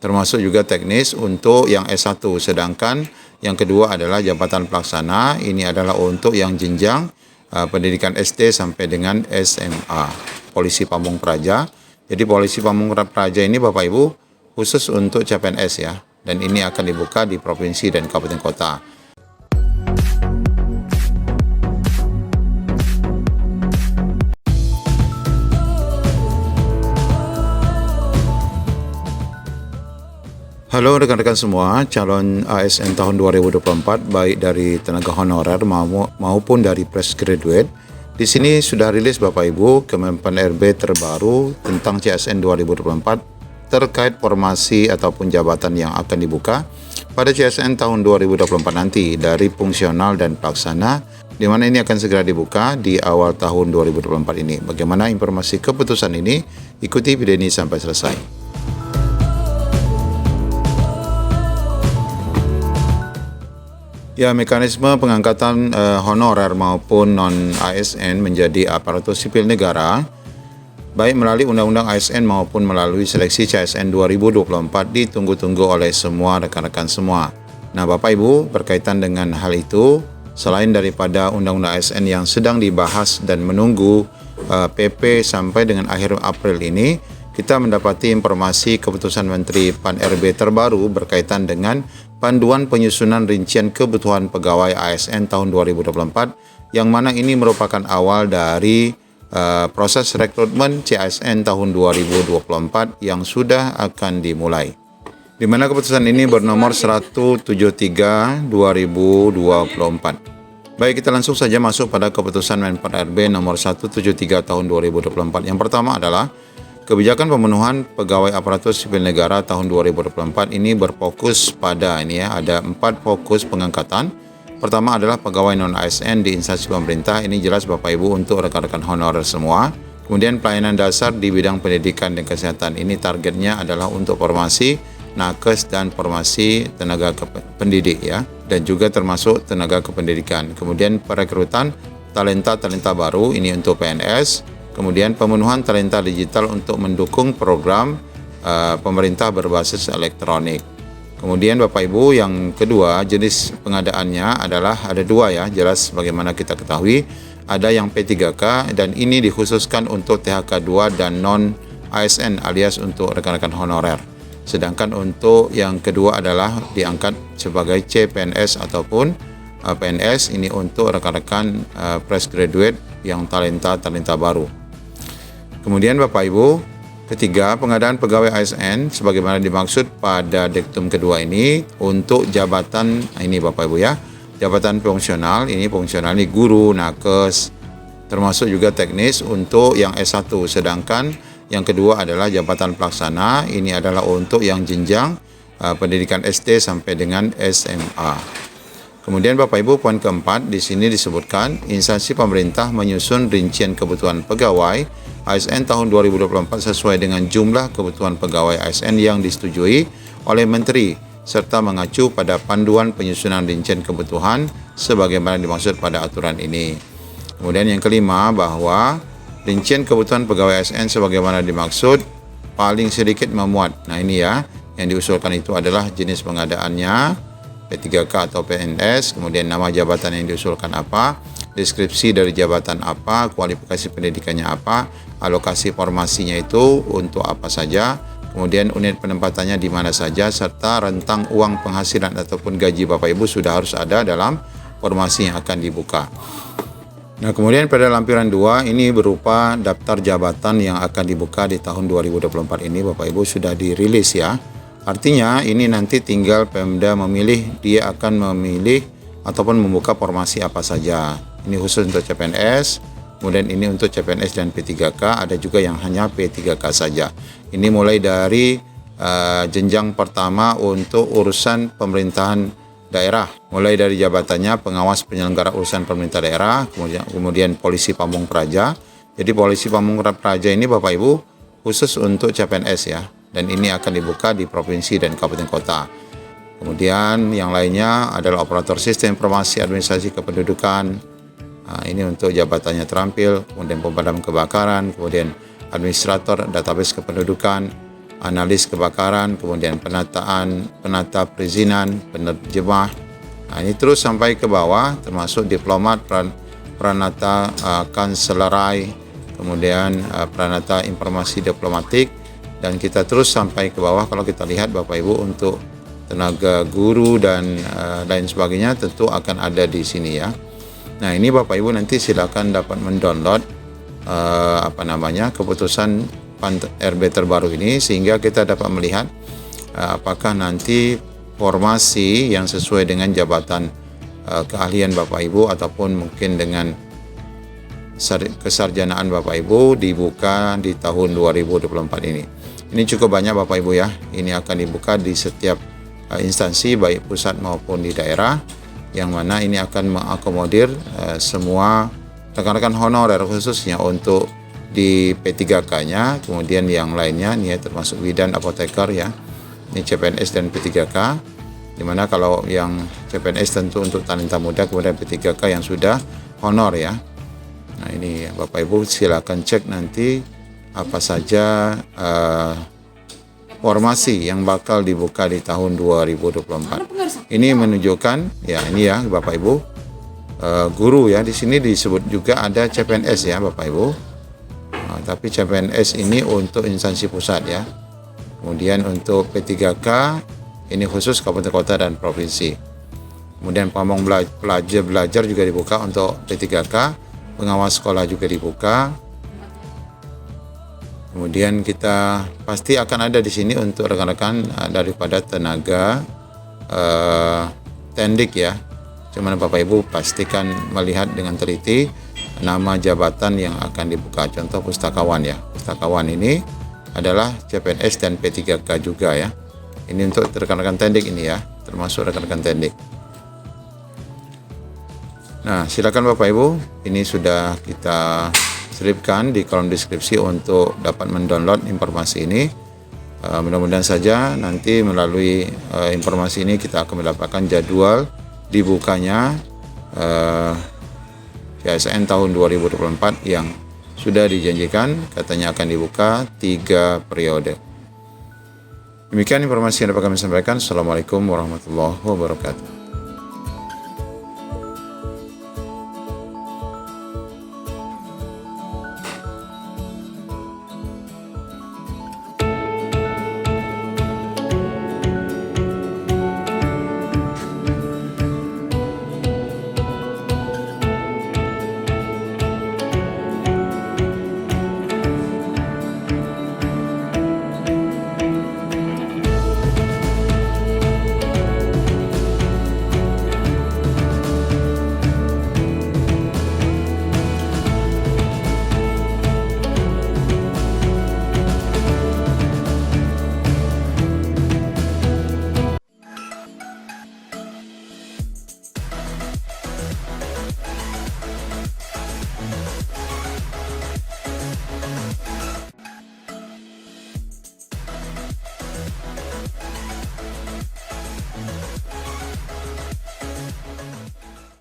termasuk juga teknis untuk yang S1. Sedangkan yang kedua adalah jabatan pelaksana, ini adalah untuk yang jenjang pendidikan SD sampai dengan SMA. Polisi Pamung Praja. Jadi Polisi Pamung Praja ini Bapak Ibu khusus untuk CPNS ya, dan ini akan dibuka di provinsi dan kabupaten kota. Halo rekan-rekan semua, calon ASN tahun 2024 baik dari tenaga honorer maupun dari fresh graduate. Di sini sudah rilis Bapak Ibu Kemenpan RB terbaru tentang CSN 2024 terkait formasi ataupun jabatan yang akan dibuka pada CSN tahun 2024 nanti dari fungsional dan pelaksana, di mana ini akan segera dibuka di awal tahun 2024 ini. Bagaimana informasi keputusan ini? Ikuti video ini sampai selesai. Ya, mekanisme pengangkatan honorer maupun non-ASN menjadi aparatur sipil negara, baik melalui Undang-Undang ASN maupun melalui seleksi CSN 2024 ditunggu-tunggu oleh semua rekan-rekan semua. Nah, Bapak Ibu, berkaitan dengan hal itu, selain daripada Undang-Undang ASN yang sedang dibahas dan menunggu PP sampai dengan akhir April ini, kita mendapati informasi keputusan Menteri Pan RB terbaru berkaitan dengan Panduan Penyusunan Rincian Kebutuhan Pegawai ASN tahun 2024, yang mana ini merupakan awal dari proses rekrutmen CSN tahun 2024 yang sudah akan dimulai. Di mana keputusan ini bernomor 173/2024. Baik, kita langsung saja masuk pada keputusan Menpan RB nomor 173 tahun 2024. Yang pertama adalah kebijakan pemenuhan pegawai aparatur sipil negara tahun 2024 ini berfokus pada ada 4 fokus pengangkatan. Pertama adalah pegawai non-ASN di instansi pemerintah, ini jelas Bapak Ibu untuk rekan-rekan honorer semua. Kemudian pelayanan dasar di bidang pendidikan dan kesehatan, ini targetnya adalah untuk formasi nakes dan formasi tenaga pendidik ya, dan juga termasuk tenaga kependidikan. Kemudian perekrutan talenta-talenta baru, ini untuk PNS. Kemudian pemenuhan talenta digital untuk mendukung program pemerintah berbasis elektronik. Kemudian Bapak Ibu, yang kedua jenis pengadaannya adalah ada 2 ya, jelas bagaimana kita ketahui. Ada yang P3K dan ini dikhususkan untuk THK2 dan non-ASN alias untuk rekan-rekan honorer. Sedangkan untuk yang kedua adalah diangkat sebagai CPNS ataupun PNS, ini untuk rekan-rekan fresh graduate yang talenta baru. Kemudian Bapak Ibu, ketiga, pengadaan pegawai ASN sebagaimana dimaksud pada diktum kedua ini untuk jabatan ini Bapak Ibu ya, jabatan fungsional, ini guru, nakes, termasuk juga teknis untuk yang S1. Sedangkan yang kedua adalah jabatan pelaksana, ini adalah untuk yang jenjang pendidikan SD sampai dengan SMA. Kemudian Bapak Ibu, poin keempat di sini disebutkan instansi pemerintah menyusun rincian kebutuhan pegawai ASN tahun 2024 sesuai dengan jumlah kebutuhan pegawai ASN yang disetujui oleh Menteri serta mengacu pada panduan penyusunan rincian kebutuhan sebagaimana dimaksud pada aturan ini. Kemudian yang kelima, bahwa rincian kebutuhan pegawai ASN sebagaimana dimaksud paling sedikit memuat. Nah, ini ya, yang diusulkan itu adalah jenis pengadaannya, P3K atau PNS, kemudian nama jabatan yang diusulkan apa, deskripsi dari jabatan apa, kualifikasi pendidikannya apa, alokasi formasinya itu untuk apa saja, kemudian unit penempatannya di mana saja, serta rentang uang penghasilan ataupun gaji Bapak Ibu sudah harus ada dalam formasi yang akan dibuka. Nah, kemudian pada lampiran 2 ini berupa daftar jabatan yang akan dibuka di tahun 2024 ini Bapak Ibu sudah dirilis ya. Artinya ini nanti tinggal Pemda memilih, dia akan memilih ataupun membuka formasi apa saja. Ini khusus untuk CPNS, kemudian ini untuk CPNS dan P3K, ada juga yang hanya P3K saja. Ini mulai dari jenjang pertama untuk urusan pemerintahan daerah, mulai dari jabatannya pengawas penyelenggara urusan pemerintah daerah, kemudian Polisi Pamung Praja. Jadi Polisi Pamung Praja ini Bapak Ibu khusus untuk CPNS ya, dan ini akan dibuka di provinsi dan kabupaten kota. Kemudian yang lainnya adalah operator sistem informasi administrasi kependudukan. Nah, ini untuk jabatannya terampil, kemudian pemadam kebakaran, kemudian administrator database kependudukan, analis kebakaran, kemudian penata perizinan, penerjemah. Nah, ini terus sampai ke bawah, termasuk diplomat, peranata kanselerai, kemudian peranata informasi diplomatik, dan kita terus sampai ke bawah. Kalau kita lihat Bapak Ibu, untuk tenaga guru dan lain sebagainya tentu akan ada di sini ya. Nah, ini Bapak Ibu nanti silakan dapat mendownload keputusan PAN RB terbaru ini, sehingga kita dapat melihat apakah nanti formasi yang sesuai dengan jabatan keahlian Bapak Ibu ataupun mungkin dengan kesarjanaan Bapak Ibu dibuka di tahun 2024 ini. Ini cukup banyak Bapak Ibu ya. Ini akan dibuka di setiap instansi baik pusat maupun di daerah, yang mana ini akan mengakomodir semua rekan-rekan honorer, khususnya untuk di P3K-nya, kemudian yang lainnya ini ya, termasuk bidan, apoteker ya. Ini CPNS dan P3K, dimana kalau yang CPNS tentu untuk talenta muda, kemudian P3K yang sudah honor ya. Nah, ini Bapak Ibu silakan cek nanti apa saja formasi yang bakal dibuka di tahun 2024. Ini menunjukkan ya, ini ya Bapak Ibu, guru ya, di sini disebut juga ada CPNS ya Bapak Ibu. Tapi CPNS ini untuk instansi pusat ya. Kemudian untuk P3K ini khusus kabupaten kota dan provinsi. Kemudian pamong belajar juga dibuka untuk P3K, pengawas sekolah juga dibuka. Kemudian kita pasti akan ada di sini untuk rekan-rekan daripada tenaga tendik ya. Cuman Bapak Ibu pastikan melihat dengan teliti nama jabatan yang akan dibuka. Contoh pustakawan ya. Pustakawan ini adalah CPNS dan P3K juga ya. Ini untuk rekan-rekan tendik ini ya, termasuk rekan-rekan tendik. Nah, silakan Bapak Ibu, ini sudah kita selipkan di kolom deskripsi untuk dapat mendownload informasi ini. Mudah-mudahan saja nanti melalui informasi ini kita akan mendapatkan jadwal dibukanya PASN tahun 2024 yang sudah dijanjikan, katanya akan dibuka 3 periode. Demikian informasi yang dapat kami sampaikan. Assalamualaikum warahmatullahi wabarakatuh.